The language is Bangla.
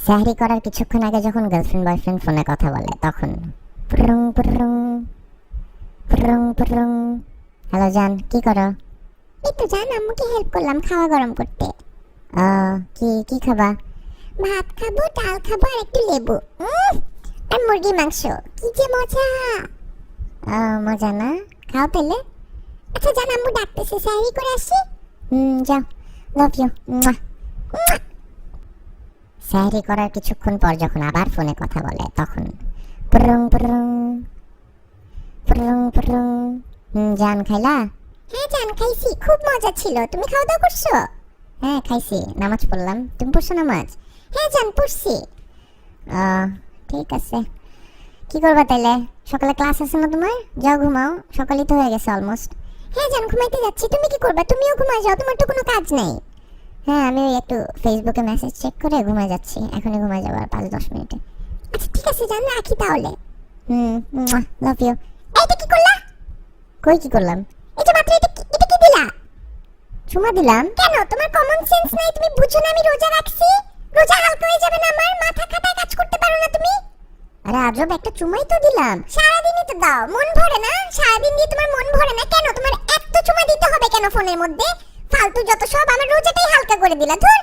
সাহরি করার কিছুক্ষণ আগে যখন গার্লফ্রেন্ড বয়ফ্রেন্ড ফোনে কথা বলে তখন পুরুং পুরুং পুরুং পুরুং। হ্যালো জান, কি করো? এই তো জান, আম্মুকে হেল্প করলাম খাওয়া গরম করতে। কি কি খাবা? ভাত খাবো, ডাল খাবো আর একটু লেবু আর মুরগি মাংস। কি যে মজা! মজা না? খাও তাহলে। আচ্ছা জান, আম্মু ডাকতেছে, সাহরি করে আসি। যাও, লাভ ইউ। সাহরি করার কিছুক্ষণ পর যখন আবার ফোনে কথা বলে তখন পুরুং পুরুং পুরুং পুরুং। জান খাইলা? হ্যাঁ জান খাইছি, খুব মজা ছিল। তুমি খাওয়া দাওয়া করছো? হ্যাঁ খাইছি, নামাজ পড়লাম। তুমি পড়ছো নামাজ? হ্যাঁ জান পড়ছি। ঠিক আছে, কি করবা তাইলে? সকালে ক্লাস আছে না তোমার? যাও ঘুমাও, সকালই তো হয়ে গেছে অলমোস্ট। হ্যাঁ জান ঘুমাইতে যাচ্ছি। তুমি কি করবা? তুমিও ঘুমায় যাও, তোমার তো কোনো কাজ নেই। হ্যাঁ আমি একটু ফেসবুকে মেসেজ চেক করে ঘুমায় যাচ্ছি, এখনই ঘুমায় যাবো আর 5-10 মিনিটে। আচ্ছা ঠিক আছে জান, রাখি তাহলে। Love you. এইটা কি করলা? কই কি করলাম? এই যে মাত্র এটা কি দিলা? চুমা দিলাম। কেন, তোমার কমন সেন্স নাই? তুমি বুঝো না আমি রোজা রাখছি? রোজা হালকা হয়ে যাবে না আমার? মাথা খাটায় কাজ করতে পারো না তুমি? আরে আজব, একটা চুমাই তো দিলাম। সারাদিনই তো দাও, মন ভরে না? সারাদিন দিয়ে তোমার মন ভরে না কেন? তোমার এত চুমা দিতে হবে কেন ফোনের মধ্যে? ফালতু যত সব, আমার রোজাটাই হালকা করে দিলা। ধুর।